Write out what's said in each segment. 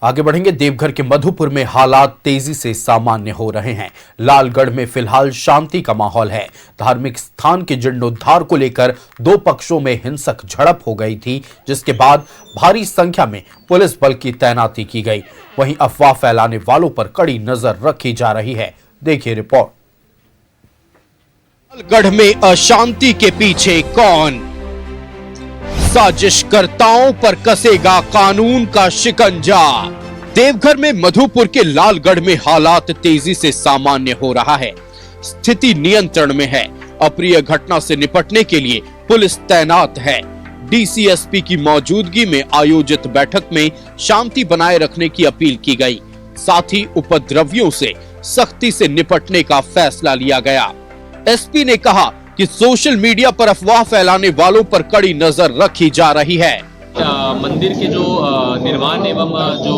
आगे बढ़ेंगे। देवघर के मधुपुर में हालात तेजी से सामान्य हो रहे हैं। लालगढ़ में फिलहाल शांति का माहौल है। धार्मिक स्थान के जीर्णोद्धार को लेकर दो पक्षों में हिंसक झड़प हो गई थी, जिसके बाद भारी संख्या में पुलिस बल की तैनाती की गई। वहीं अफवाह फैलाने वालों पर कड़ी नजर रखी जा रही है। देखिए रिपोर्ट। लालगढ़ में अशांति के पीछे कौन? साजिशकर्ताओं पर कसेगा कानून का शिकंजा। देवघर में मधुपुर के लालगढ़ में हालात तेजी से सामान्य हो रहा है। स्थिति नियंत्रण में है। अप्रिय घटना से निपटने के लिए पुलिस तैनात है। डीसीएसपी की मौजूदगी में आयोजित बैठक में शांति बनाए रखने की अपील की गई। साथ ही उपद्रवियों से सख्ती से निपटने का फैसला लिया गया। एसपी ने कहा कि सोशल मीडिया पर अफवाह फैलाने वालों पर कड़ी नजर रखी जा रही है। मंदिर के जो निर्माण एवं जो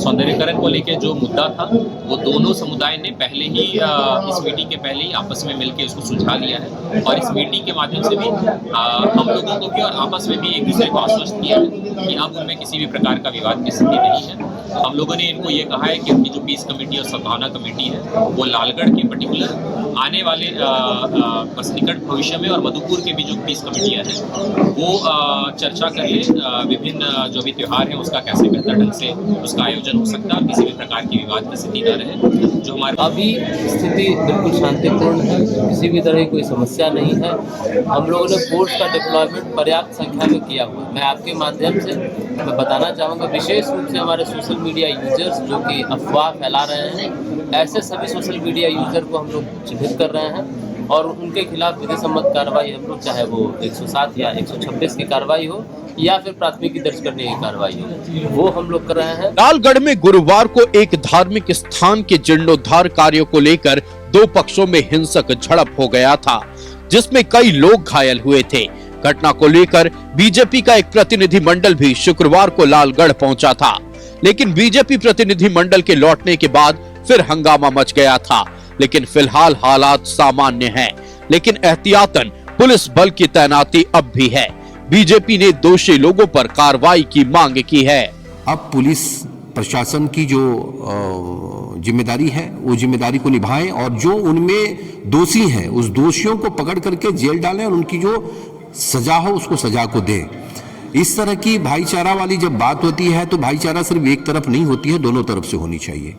सौंदर्यीकरण को लेकर जो मुद्दा था, वो दोनों समुदाय ने पहले ही इस मीटिंग के पहले ही आपस में मिलकर इसको सुलझा लिया है। और इस मीटिंग के माध्यम से भी हम लोगों को भी और आपस में भी एक दूसरे को आश्वस्त किया है कि अब उनमें किसी भी प्रकार का विवाद की स्थिति नहीं है। हम लोगों ने इनको ये कहा है कि उनकी जो पीस कमेटी और सद्भावना कमेटी है, वो लालगढ़ के पर्टिकुलर आने वाले बस निकट भविष्य में और मधुपुर के भी जो पीस कमेटियाँ हैं, वो चर्चा कर ले विभिन्न जो भी त्योहार है उसका कैसे बेहतर ढंग से उसका आयोजन हो सकता है और किसी भी प्रकार की विवाद की स्थिति न रहे। जो हमारे अभी स्थिति बिल्कुल शांतिपूर्ण है, किसी भी तरह की कोई समस्या नहीं है। हम लोगों ने फोर्स का डिप्लॉयमेंट पर्याप्त संख्या में किया हुआ है। मैं आपके माध्यम से मैं बताना चाहूँगा, विशेष रूप से हमारे सोशल मीडिया यूजर्स जो कि अफवाह फैला रहे हैं, ऐसे सभी सोशल मीडिया यूजर को हम लोग चिन्हित कर रहे हैं और उनके खिलाफ विधि सम्मत कार्रवाई हम लोग, चाहे वो 107 या 126 की कार्रवाई हो या फिर प्राथमिकी दर्ज करने की कार्रवाई हो, वो हम लोग कर रहे हैं। लालगढ़ में गुरुवार को एक धार्मिक स्थान के जीर्णोद्धार कार्य को लेकर दो पक्षों में हिंसक झड़प हो गया था, जिसमें कई लोग घायल हुए थे। घटना को लेकर बीजेपी का एक प्रतिनिधि मंडल भी शुक्रवार को लालगढ़ पहुंचा था, लेकिन बीजेपी प्रतिनिधि मंडल के लौटने के बाद फिर हंगामा मच गया था। लेकिन फिलहाल हालात सामान्य हैं, लेकिन एहतियातन पुलिस बल की तैनाती अब भी है। बीजेपी ने दोषी लोगों पर कार्रवाई की मांग की है। अब पुलिस प्रशासन की जो जिम्मेदारी है वो जिम्मेदारी को निभाएं और जो उनमें दोषी हैं उस दोषियों को पकड़ करके जेल डालें और उनकी जो सजा हो उसको सजा को दें। इस तरह की भाईचारा वाली जब बात होती है तो भाईचारा सिर्फ एक तरफ नहीं होती है, दोनों तरफ से होनी चाहिए।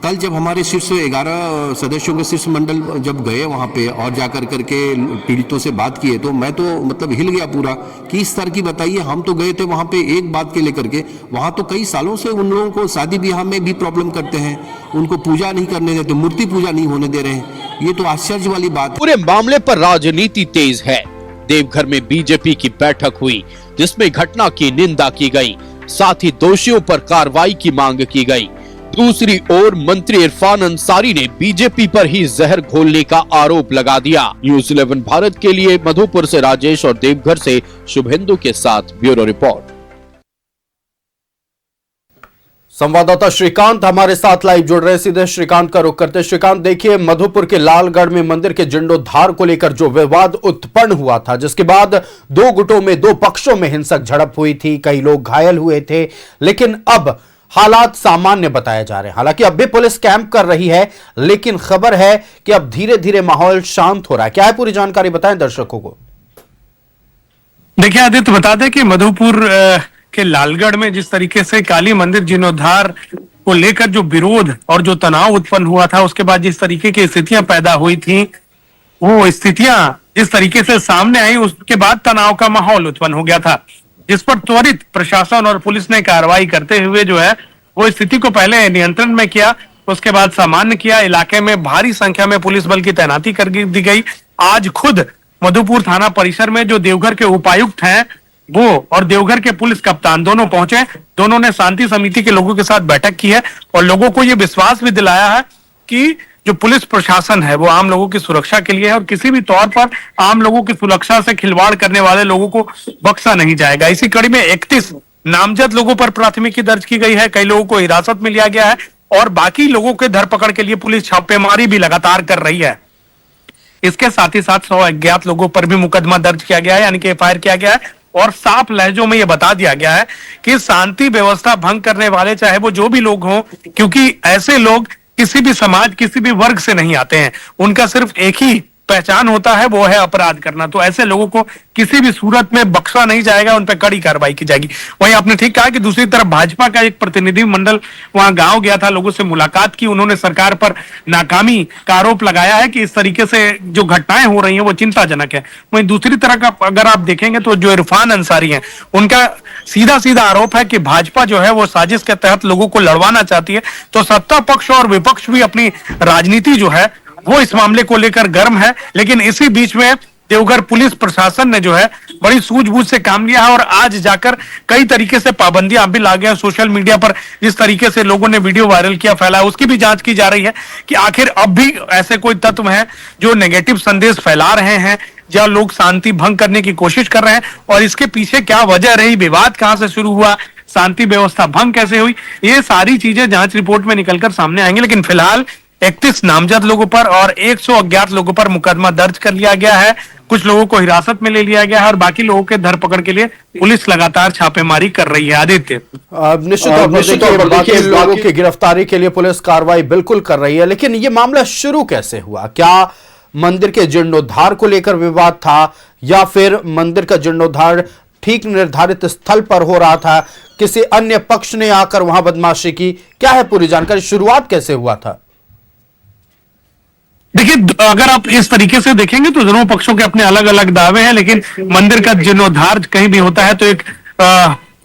कल जब हमारे शीर्ष 11 सदस्यों के शीर्ष मंडल जब गए वहां पे और जाकर करके पीड़ितों से बात किए तो मैं तो मतलब हिल गया पूरा कि इस तरह की बताइए। हम तो गए थे वहां पे एक बात के लेकर के, वहां तो कई सालों से उन लोगों को शादी ब्याह में भी प्रॉब्लम करते हैं, उनको पूजा नहीं करने देते, मूर्ति पूजा नहीं होने दे रहे हैं। ये तो आश्चर्य वाली बात है। पूरे मामले पर राजनीति तेज है। देवघर में बीजेपी की बैठक हुई, जिसमें घटना की निंदा की गई, साथ ही दोषियों पर कार्रवाई की मांग की गई। दूसरी ओर मंत्री इरफान अंसारी ने बीजेपी पर ही जहर घोलने का आरोप लगा दिया। न्यूज़ 11 भारत के लिए मधुपुर से राजेश और देवघर से शुभेंदु के साथ ब्यूरो रिपोर्ट। संवाददाता श्रीकांत हमारे साथ लाइव जुड़ रहे हैं। सीधे श्रीकांत का रुख करते। श्रीकांत, देखिए मधुपुर के लालगढ़ में मंदिर के जीर्णोद्धार को लेकर जो विवाद उत्पन्न हुआ था, जिसके बाद दो गुटों में, दो पक्षों में हिंसक झड़प हुई थी, कई लोग घायल हुए थे, लेकिन अब हालात सामान्य बताए जा रहे हैं। हालांकि अब भी पुलिस कैंप कर रही है, लेकिन खबर है कि अब धीरे धीरे माहौल शांत हो रहा है। क्या है पूरी जानकारी, बताएं दर्शकों को। देखिए आदित्य, बता दें कि मधुपुर के लालगढ़ में जिस तरीके से काली मंदिर जीर्णोद्धार को लेकर जो विरोध और जो तनाव उत्पन्न हुआ था, उसके बाद जिस तरीके की स्थितियां पैदा हुई थी, वो स्थितियां जिस तरीके से सामने आई, उसके बाद तनाव का माहौल उत्पन्न हो गया था, जिस पर त्वरित प्रशासन और पुलिस ने कार्रवाई करते हुए जो है वो स्थिति को पहले नियंत्रण में किया, उसके बाद सामान्य किया। इलाके में भारी संख्या में पुलिस बल की तैनाती कर दी गई। आज खुद मधुपुर थाना परिसर में जो देवघर के उपायुक्त हैं वो और देवघर के पुलिस कप्तान दोनों पहुंचे। दोनों ने शांति समिति के लोगों के साथ बैठक की है और लोगों को ये विश्वास भी दिलाया है कि जो पुलिस प्रशासन है वो आम लोगों की सुरक्षा के लिए है और किसी भी तौर पर आम लोगों की सुरक्षा से खिलवाड़ करने वाले लोगों को बख्शा नहीं जाएगा। इसी कड़ी में 31 नामजद लोगों पर प्राथमिकी दर्ज की गई है, कई लोगों को हिरासत में लिया गया है और बाकी लोगों के धरपकड़ के लिए पुलिस छापेमारी भी लगातार कर रही है। इसके साथ ही साथ 100 अज्ञात लोगों पर भी मुकदमा दर्ज किया गया है, यानी कि एफआईआर किया गया है और साफ लहजों में यह बता दिया गया है कि शांति व्यवस्था भंग करने वाले चाहे वो जो भी लोग हों, क्योंकि ऐसे लोग किसी भी समाज किसी भी वर्ग से नहीं आते हैं, उनका सिर्फ एक ही पहचान होता है, वो है अपराध करना। तो ऐसे लोगों को किसी भी सूरत में बख्शा नहीं जाएगा, उन पर कड़ी कार्रवाई की जाएगी। वहीं आपने ठीक कहा कि दूसरी तरफ भाजपा का एक प्रतिनिधि मंडल वहां गांव गया था, लोगों से मुलाकात की, उन्होंने सरकार पर नाकामी का आरोप लगाया है कि इस तरीके से जो घटनाएं हो रही हैं वो चिंताजनक है। वहीं दूसरी तरह का अगर आप देखेंगे तो जो इरफान अंसारी हैं, उनका सीधा सीधा आरोप है कि भाजपा जो है वो साजिश के तहत लोगों को लड़वाना चाहती है। तो सत्ता पक्ष और विपक्ष भी अपनी राजनीति जो है वो इस मामले को लेकर गर्म है, लेकिन इसी बीच में देवघर पुलिस प्रशासन ने जो है बड़ी सूझबूझ से काम लिया है और आज जाकर कई तरीके से पाबंदियां भी लागू हैं। सोशल मीडिया पर जिस तरीके से लोगों ने वीडियो वायरल किया, फैलाया, उसकी भी जांच की जा रही है कि आखिर अब भी ऐसे कोई तत्व हैं जो नेगेटिव संदेश फैला रहे हैं या लोग शांति भंग करने की कोशिश कर रहे हैं, और इसके पीछे क्या वजह रही, विवाद कहां से शुरू हुआ, शांति व्यवस्था भंग कैसे हुई, ये सारी चीजें जांच रिपोर्ट में निकलकर सामने आएंगी। लेकिन फिलहाल 31 नामजद लोगों पर और 100 अज्ञात लोगों पर मुकदमा दर्ज कर लिया गया है। कुछ लोगों को हिरासत में ले लिया गया है और बाकी लोगों के धरपकड़ के लिए पुलिस लगातार छापेमारी कर रही है। आदित्य, निश्चित तौर पर बाकी लोगों की गिरफ्तारी के लिए पुलिस कार्रवाई बिल्कुल कर रही है, लेकिन ये मामला शुरू कैसे हुआ? क्या मंदिर के जीर्णोद्धार को लेकर विवाद था या फिर मंदिर का जीर्णोद्धार ठीक निर्धारित स्थल पर हो रहा था, किसी अन्य पक्ष ने आकर वहां बदमाशी की? क्या है पूरी जानकारी, शुरुआत कैसे हुआ था? देखिए, अगर आप इस तरीके से देखेंगे तो दोनों पक्षों के अपने अलग अलग दावे हैं, लेकिन मंदिर का जीर्णोद्धार कहीं भी होता है तो एक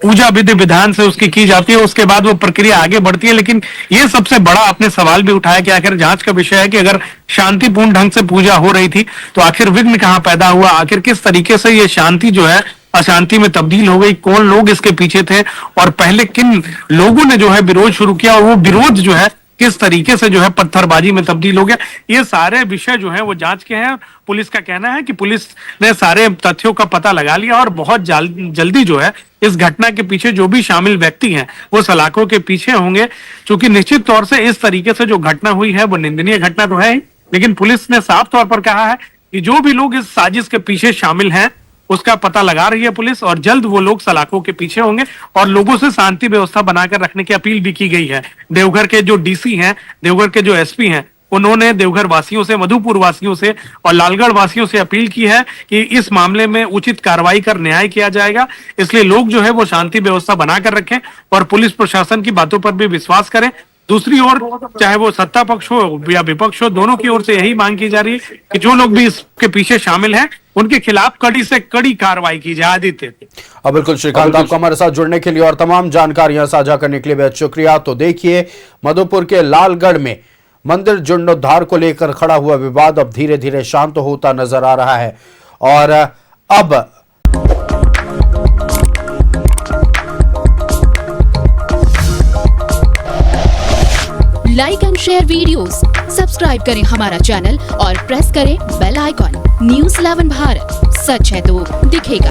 पूजा विधि विधान से उसकी की जाती है, उसके बाद वो प्रक्रिया आगे बढ़ती है। लेकिन ये सबसे बड़ा आपने सवाल भी उठाया कि आखिर जांच का विषय है कि अगर शांतिपूर्ण ढंग से पूजा हो रही थी तो आखिर विघ्न कहां पैदा हुआ, आखिर किस तरीके से ये शांति जो है अशांति में तब्दील हो गई, कौन लोग इसके पीछे थे और पहले किन लोगों ने जो है विरोध शुरू किया और वो विरोध जो है किस तरीके से जो है पत्थरबाजी में तब्दील हो गया। ये सारे विषय जो है वो जांच के हैं। पुलिस का कहना है कि पुलिस ने सारे तथ्यों का पता लगा लिया और बहुत जल्दी जो है इस घटना के पीछे जो भी शामिल व्यक्ति हैं वो सलाखों के पीछे होंगे। क्योंकि निश्चित तौर से इस तरीके से जो घटना हुई है वो निंदनीय घटना तो है ही, लेकिन पुलिस ने साफ तौर पर कहा है कि जो भी लोग इस साजिश के पीछे शामिल हैं उसका पता लगा रही है पुलिस और जल्द वो लोग सलाखों के पीछे होंगे। और लोगों से शांति व्यवस्था बनाकर रखने की अपील भी की गई है। देवघर के जो डीसी हैं, देवघर के जो एसपी हैं, उन्होंने देवघर वासियों से, मधुपुर वासियों से और लालगढ़ वासियों से अपील की है कि इस मामले में उचित कार्रवाई कर न्याय किया जाएगा। इसलिए लोग जो है वो शांति व्यवस्था बनाकर रखें और पुलिस प्रशासन की बातों पर भी विश्वास करें। दूसरी ओर चाहे वो सत्ता पक्ष हो या विपक्ष हो, दोनों की ओर से यही मांग की जा रही है कि जो लोग भी इसके पीछे शामिल हैं उनके खिलाफ कड़ी से कड़ी कार्रवाई की जाए। आदित्य, बिल्कुल श्रीकांत, आपको हमारे साथ जुड़ने के लिए और तमाम जानकारियां साझा करने के लिए बेहद शुक्रिया। तो देखिए, मधुपुर के लालगढ़ में मंदिर जीर्णोद्धार को लेकर खड़ा हुआ विवाद अब धीरे धीरे शांत होता नजर आ रहा है और अब like and share videos, subscribe करें हमारा चैनल और प्रेस करें बेल आइकॉन। न्यूज़ 11 भारत, सच है तो दिखेगा।